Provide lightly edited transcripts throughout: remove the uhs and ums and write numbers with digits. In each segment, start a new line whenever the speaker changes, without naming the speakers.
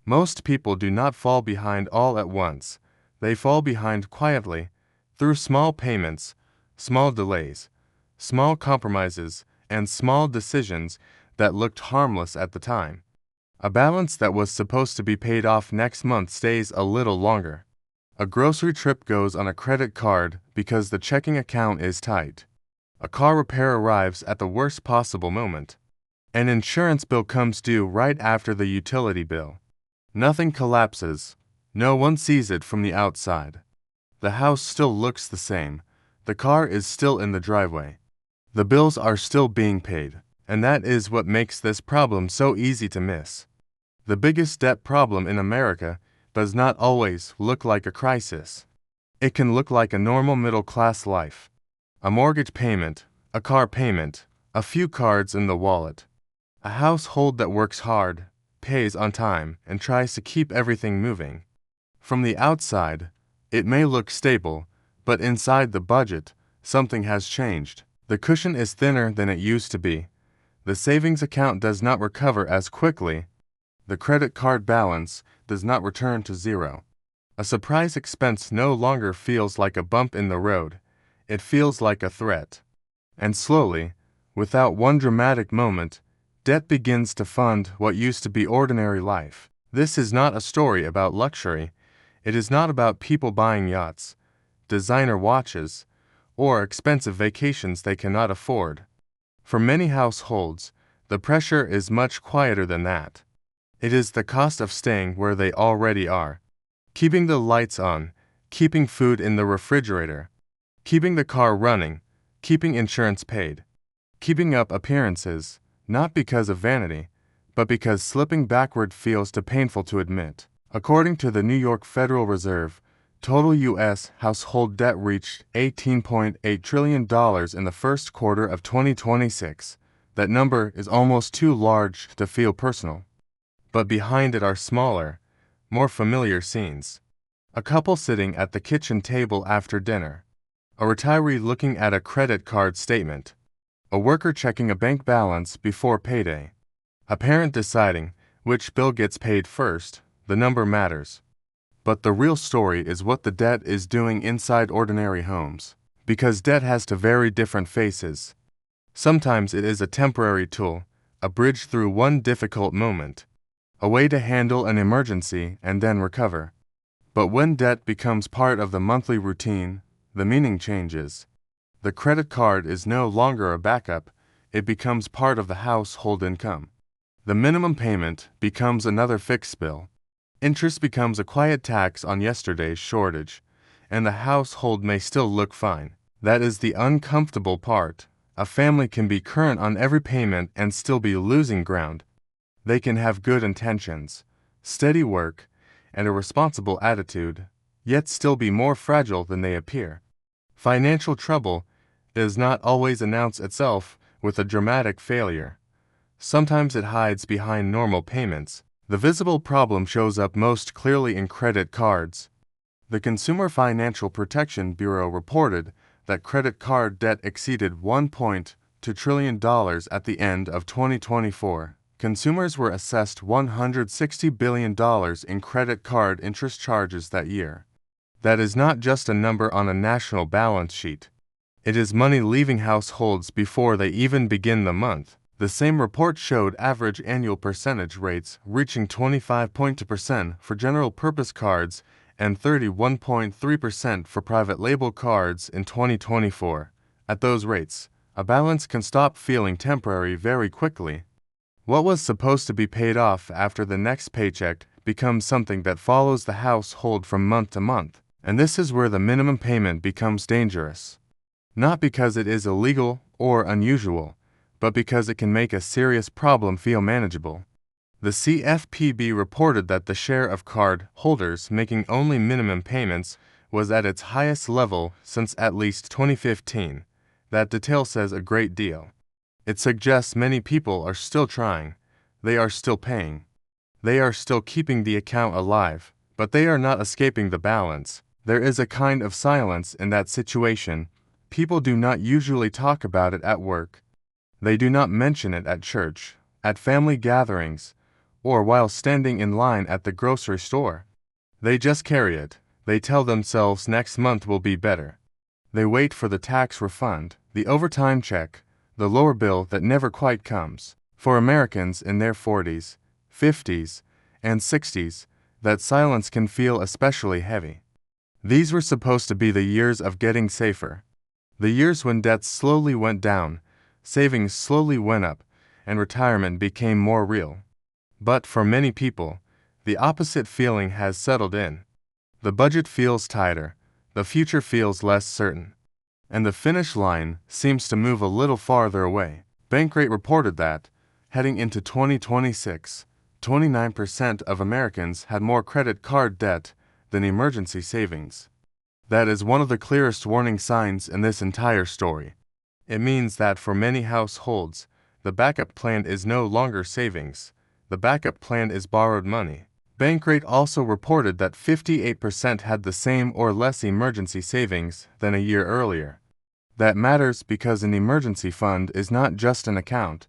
Most people do not fall behind all at once. They fall behind quietly, through small payments, small delays, small compromises, and small decisions that looked harmless at the time. A balance that was supposed to be paid off next month stays a little longer. A grocery trip goes on a credit card because the checking account is tight. A car repair arrives at the worst possible moment. An insurance bill comes due right after the utility bill. Nothing collapses. No one sees it from the outside. The house still looks the same. The car is still in the driveway. The bills are still being paid, and that is what makes this problem so easy to miss. The biggest debt problem in America does not always look like a crisis. It can look like a normal middle-class life. A mortgage payment, a car payment, a few cards in the wallet. A household that works hard, pays on time, and tries to keep everything moving. From the outside, it may look stable, but inside the budget, something has changed. The cushion is thinner than it used to be. The savings account does not recover as quickly. The credit card balance does not return to zero. A surprise expense no longer feels like a bump in the road. It feels like a threat. And slowly, without one dramatic moment, debt begins to fund what used to be ordinary life. This is not a story about luxury. It is not about people buying yachts, designer watches, or expensive vacations they cannot afford. For many households, the pressure is much quieter than that. It is the cost of staying where they already are. Keeping the lights on, keeping food in the refrigerator, keeping the car running, keeping insurance paid, keeping up appearances, not because of vanity, but because slipping backward feels too painful to admit. According to the New York Federal Reserve, total U.S. household debt reached $18.8 trillion in the first quarter of 2026. That number is almost too large to feel personal. But behind it are smaller, more familiar scenes. A couple sitting at the kitchen table after dinner. A retiree looking at a credit card statement. A worker checking a bank balance before payday. A parent deciding which bill gets paid first. The number matters. But the real story is what the debt is doing inside ordinary homes. Because debt has two very different faces. Sometimes it is a temporary tool, a bridge through one difficult moment, a way to handle an emergency and then recover. But when debt becomes part of the monthly routine, the meaning changes. The credit card is no longer a backup, it becomes part of the household income. The minimum payment becomes another fixed bill. Interest becomes a quiet tax on yesterday's shortage, and the household may still look fine. That is the uncomfortable part. A family can be current on every payment and still be losing ground. They can have good intentions, steady work, and a responsible attitude, yet still be more fragile than they appear. Financial trouble does not always announce itself with a dramatic failure. Sometimes it hides behind normal payments. The visible problem shows up most clearly in credit cards. The Consumer Financial Protection Bureau reported that credit card debt exceeded $1.2 trillion at the end of 2024. Consumers were assessed $160 billion in credit card interest charges that year. That is not just a number on a national balance sheet. It is money leaving households before they even begin the month. The same report showed average annual percentage rates reaching 25.2% for general-purpose cards and 31.3% for private label cards in 2024. At those rates, a balance can stop feeling temporary very quickly. What was supposed to be paid off after the next paycheck becomes something that follows the household from month to month, and this is where the minimum payment becomes dangerous. Not because it is illegal or unusual, but because it can make a serious problem feel manageable. The CFPB reported that the share of card holders making only minimum payments was at its highest level since at least 2015. That detail says a great deal. It suggests many people are still trying. They are still paying. They are still keeping the account alive, but they are not escaping the balance. There is a kind of silence in that situation. People do not usually talk about it at work. They do not mention it at church, at family gatherings, or while standing in line at the grocery store. They just carry it. They tell themselves next month will be better. They wait for the tax refund, the overtime check, the lower bill that never quite comes. For Americans in their 40s, 50s, and 60s, that silence can feel especially heavy. These were supposed to be the years of getting safer. The years when debts slowly went down, savings slowly went up, and retirement became more real. But for many people, the opposite feeling has settled in. The budget feels tighter, the future feels less certain, and the finish line seems to move a little farther away. Bankrate reported that, heading into 2026, 29% of Americans had more credit card debt than emergency savings. That is one of the clearest warning signs in this entire story. It means that for many households, the backup plan is no longer savings. The backup plan is borrowed money. Bankrate also reported that 58% had the same or less emergency savings than a year earlier. That matters because an emergency fund is not just an account.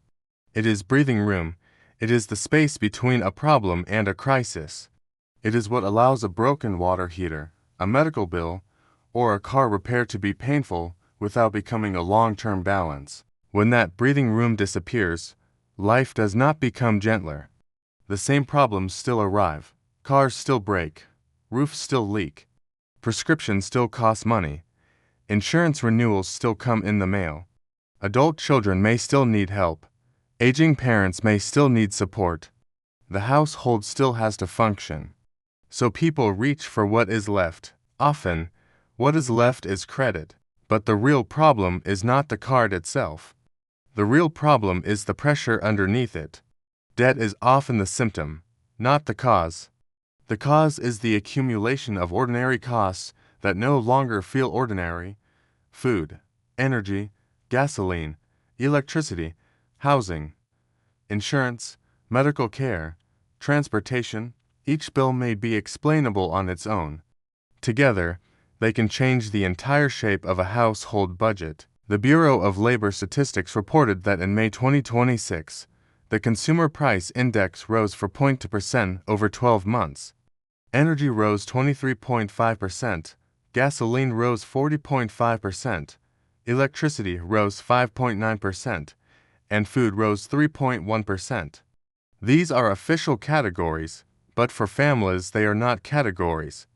It is breathing room. It is the space between a problem and a crisis. It is what allows a broken water heater, a medical bill, or a car repair to be painful without becoming a long-term balance. When that breathing room disappears, life does not become gentler. The same problems still arrive. Cars still break. Roofs still leak. Prescriptions still cost money. Insurance renewals still come in the mail. Adult children may still need help. Aging parents may still need support. The household still has to function. So people reach for what is left. Often, what is left is credit. But the real problem is not the card itself. The real problem is the pressure underneath it. Debt is often the symptom, not the cause. The cause is the accumulation of ordinary costs that no longer feel ordinary: food, energy, gasoline, electricity, housing, insurance, medical care, transportation. Each bill may be explainable on its own. Together, they can change the entire shape of a household budget. The Bureau of Labor Statistics reported that in May 2026, the Consumer Price Index rose 4.2% over 12 months. Energy rose 23.5%, gasoline rose 40.5%, electricity rose 5.9%, and food rose 3.1%. These are official categories, but for families they are not categories.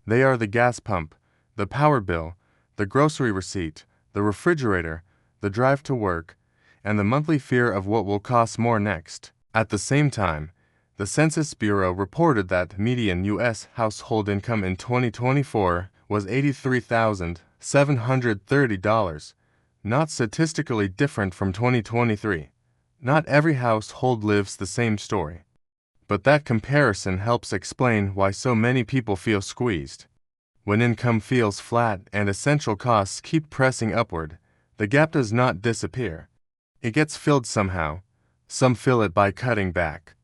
They are the gas pump, the power bill, the grocery receipt, the refrigerator, the drive to work, and the monthly fear of what will cost more next. At the same time, the Census Bureau reported that median U.S. household income in 2024 was $83,730, not statistically different from 2023. Not every household lives the same story. But that comparison helps explain why so many people feel squeezed. When income feels flat and essential costs keep pressing upward, the gap does not disappear. It gets filled somehow. Some fill it by cutting back.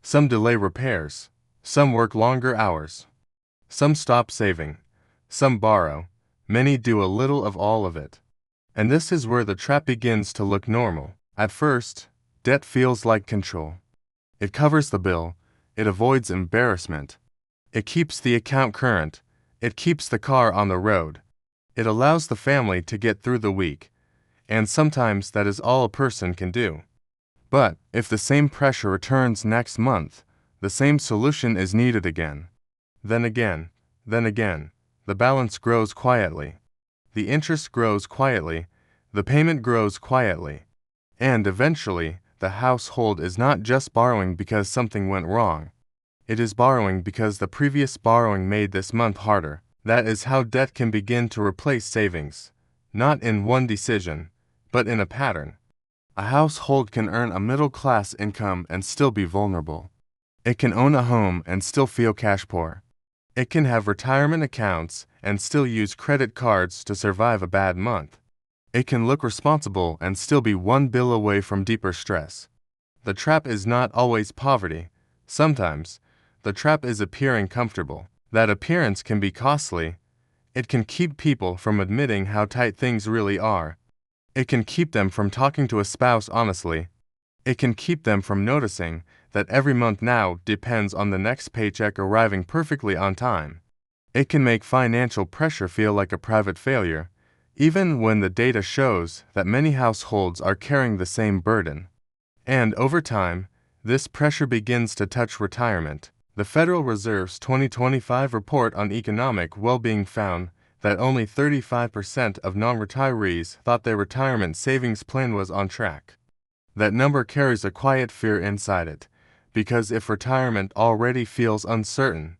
Some delay repairs. Some work longer hours. Some stop saving. Some borrow. Many do a little of all of it. And this is where the trap begins to look normal. At first, debt feels like control. It covers the bill. It avoids embarrassment. It keeps the account current. It keeps the car on the road. It allows the family to get through the week. And sometimes that is all a person can do. But if the same pressure returns next month, the same solution is needed again. Then again, the balance grows quietly. The interest grows quietly. The payment grows quietly. And eventually, the household is not just borrowing because something went wrong. It is borrowing because the previous borrowing made this month harder. That is how debt can begin to replace savings. Not in one decision, but in a pattern. A household can earn a middle-class income and still be vulnerable. It can own a home and still feel cash poor. It can have retirement accounts and still use credit cards to survive a bad month. It can look responsible and still be one bill away from deeper stress. The trap is not always poverty. Sometimes, the trap is appearing comfortable. That appearance can be costly. It can keep people from admitting how tight things really are. It can keep them from talking to a spouse honestly. It can keep them from noticing that every month now depends on the next paycheck arriving perfectly on time. It can make financial pressure feel like a private failure, even when the data shows that many households are carrying the same burden. And over time, this pressure begins to touch retirement. The Federal Reserve's 2025 report on economic well-being found that only 35% of non-retirees thought their retirement savings plan was on track. That number carries a quiet fear inside it, because if retirement already feels uncertain,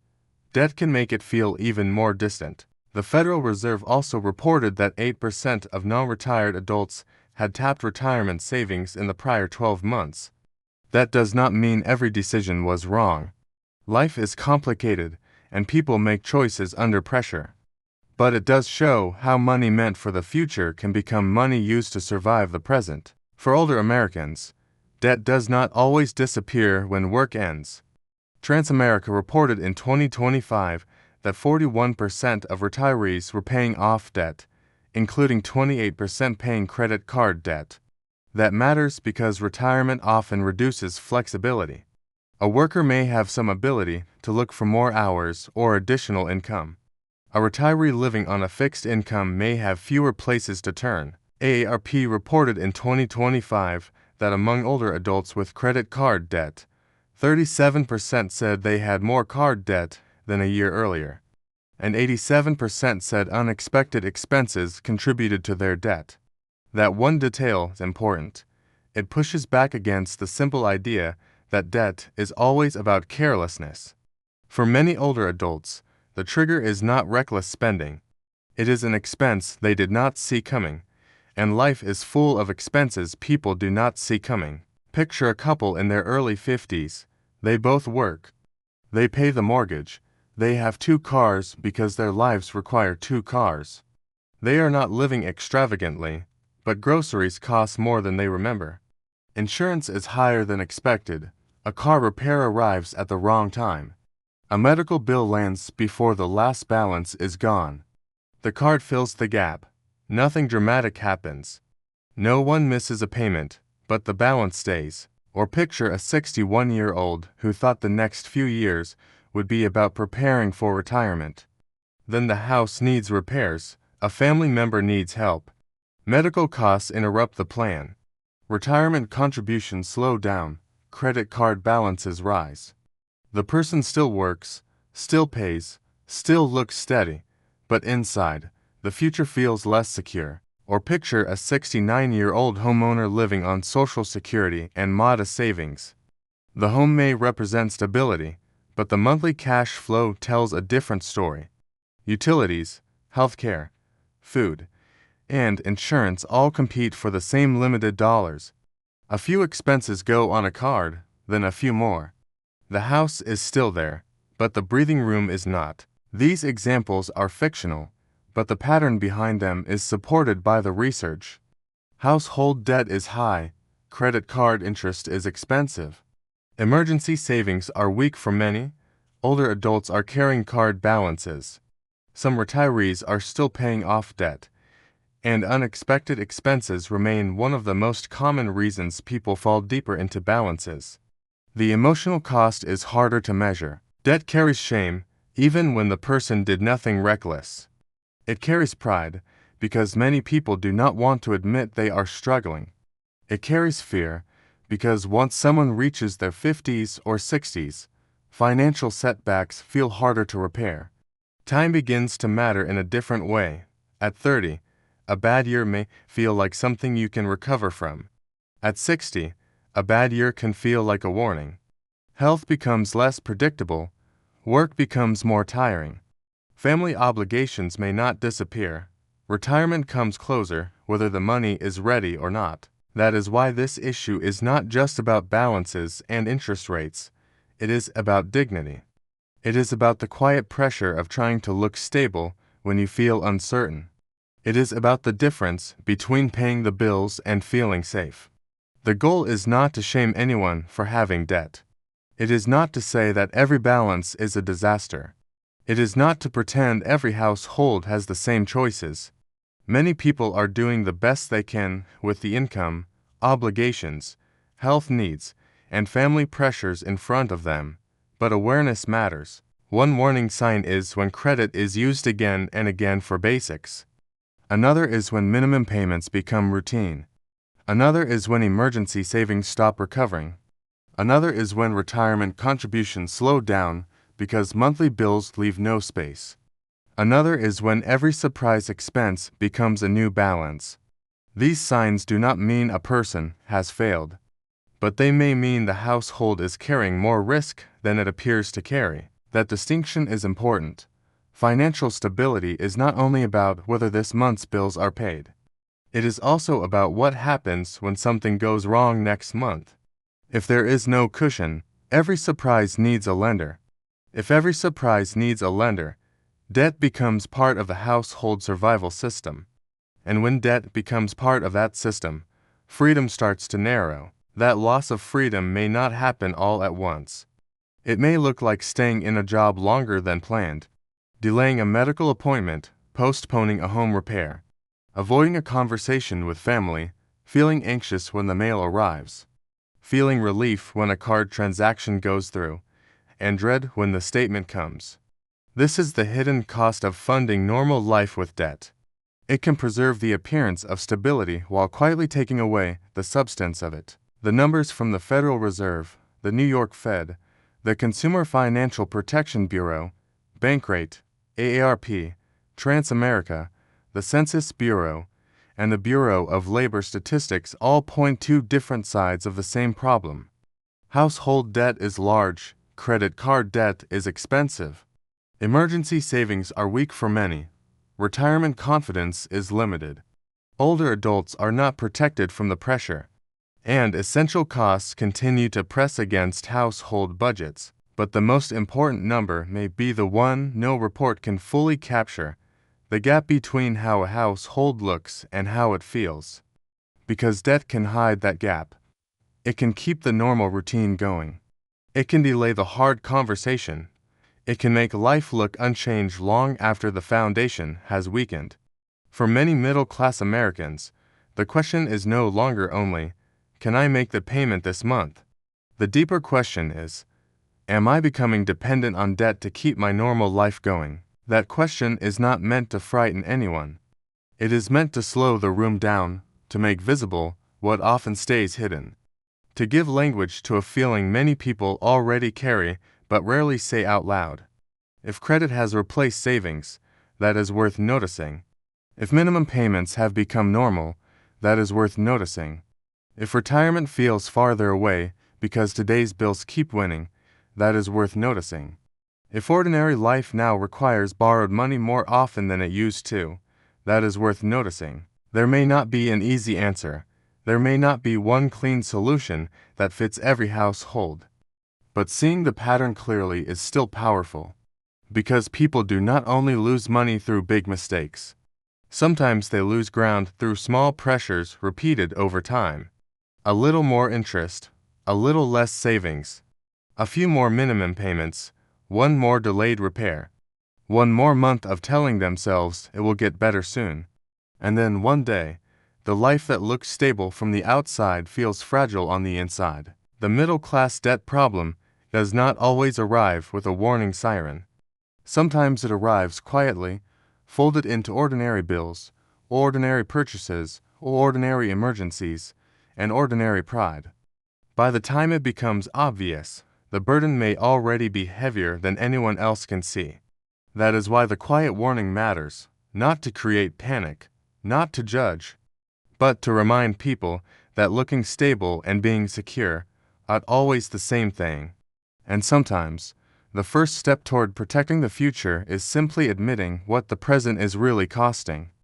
debt can make it feel even more distant. The Federal Reserve also reported that 8% of non-retired adults had tapped retirement savings in the prior 12 months. That does not mean every decision was wrong. Life is complicated, and people make choices under pressure. But it does show how money meant for the future can become money used to survive the present. For older Americans, debt does not always disappear when work ends. Transamerica reported in 2025 that 41% of retirees were paying off debt, including 28% paying credit card debt. That matters because retirement often reduces flexibility. A worker may have some ability to look for more hours or additional income. A retiree living on a fixed income may have fewer places to turn. AARP reported in 2025 that among older adults with credit card debt, 37% said they had more card debt than a year earlier, and 87% said unexpected expenses contributed to their debt. That one detail is important. It pushes back against the simple idea that debt is always about carelessness. For many older adults, the trigger is not reckless spending. It is an expense they did not see coming, and life is full of expenses people do not see coming. Picture a couple in their early 50s. They both work. They pay the mortgage. They have 2 cars because their lives require 2 cars. They are not living extravagantly, but groceries cost more than they remember. Insurance is higher than expected. A car repair arrives at the wrong time. A medical bill lands before the last balance is gone. The card fills the gap. Nothing dramatic happens. No one misses a payment, but the balance stays. Or picture a 61-year-old who thought the next few years would be about preparing for retirement. Then the house needs repairs, a family member needs help. Medical costs interrupt the plan. Retirement contributions slow down, credit card balances rise. The person still works, still pays, still looks steady, but inside, the future feels less secure. Or picture a 69-year-old homeowner living on Social Security and modest savings. The home may represent stability, but the monthly cash flow tells a different story. Utilities, healthcare, food, and insurance all compete for the same limited dollars. A few expenses go on a card, then a few more. The house is still there, but the breathing room is not. These examples are fictional, but the pattern behind them is supported by the research. Household debt is high, credit card interest is expensive. Emergency savings are weak for many. Older adults are carrying card balances. Some retirees are still paying off debt, and unexpected expenses remain one of the most common reasons people fall deeper into balances. The emotional cost is harder to measure. Debt carries shame, even when the person did nothing reckless. It carries pride, because many people do not want to admit they are struggling. It carries fear, because once someone reaches their 50s or 60s, financial setbacks feel harder to repair. Time begins to matter in a different way. At 30, a bad year may feel like something you can recover from. At 60, a bad year can feel like a warning. Health becomes less predictable. Work becomes more tiring. Family obligations may not disappear. Retirement comes closer, whether the money is ready or not. That is why this issue is not just about balances and interest rates. It is about dignity. It is about the quiet pressure of trying to look stable when you feel uncertain. It is about the difference between paying the bills and feeling safe. The goal is not to shame anyone for having debt. It is not to say that every balance is a disaster. It is not to pretend every household has the same choices. Many people are doing the best they can with the income, obligations, health needs, and family pressures in front of them, but awareness matters. One warning sign is when credit is used again and again for basics. Another is when minimum payments become routine. Another is when emergency savings stop recovering. Another is when retirement contributions slow down because monthly bills leave no space. Another is when every surprise expense becomes a new balance. These signs do not mean a person has failed, but they may mean the household is carrying more risk than it appears to carry. That distinction is important. Financial stability is not only about whether this month's bills are paid. It is also about what happens when something goes wrong next month. If there is no cushion, every surprise needs a lender. If every surprise needs a lender, debt becomes part of the household survival system. And when debt becomes part of that system, freedom starts to narrow. That loss of freedom may not happen all at once. It may look like staying in a job longer than planned, delaying a medical appointment, postponing a home repair, avoiding a conversation with family, feeling anxious when the mail arrives, feeling relief when a card transaction goes through, and dread when the statement comes. This is the hidden cost of funding normal life with debt. It can preserve the appearance of stability while quietly taking away the substance of it. The numbers from the Federal Reserve, the New York Fed, the Consumer Financial Protection Bureau, Bankrate, AARP, Transamerica, the Census Bureau, and the Bureau of Labor Statistics all point to different sides of the same problem. Household debt is large, credit card debt is expensive. Emergency savings are weak for many. Retirement confidence is limited. Older adults are not protected from the pressure, and essential costs continue to press against household budgets. But the most important number may be the one no report can fully capture: the gap between how a household looks and how it feels. Because debt can hide that gap. It can keep the normal routine going. It can delay the hard conversation. It can make life look unchanged long after the foundation has weakened. For many middle-class Americans, the question is no longer only, can I make the payment this month? The deeper question is, am I becoming dependent on debt to keep my normal life going? That question is not meant to frighten anyone. It is meant to slow the room down, to make visible what often stays hidden, to give language to a feeling many people already carry but rarely say out loud. If credit has replaced savings, that is worth noticing. If minimum payments have become normal, that is worth noticing. If retirement feels farther away because today's bills keep winning, that is worth noticing. If ordinary life now requires borrowed money more often than it used to, that is worth noticing. There may not be an easy answer. There may not be one clean solution that fits every household. But seeing the pattern clearly is still powerful. Because people do not only lose money through big mistakes. Sometimes they lose ground through small pressures repeated over time. A little more interest, a little less savings, a few more minimum payments, one more delayed repair, one more month of telling themselves it will get better soon. And then one day, the life that looks stable from the outside feels fragile on the inside. The middle-class debt problem does not always arrive with a warning siren. Sometimes it arrives quietly, folded into ordinary bills, ordinary purchases, ordinary emergencies, and ordinary pride. By the time it becomes obvious, the burden may already be heavier than anyone else can see. That is why the quiet warning matters, not to create panic, not to judge, but to remind people that looking stable and being secure are always the same thing. And sometimes, the first step toward protecting the future is simply admitting what the present is really costing.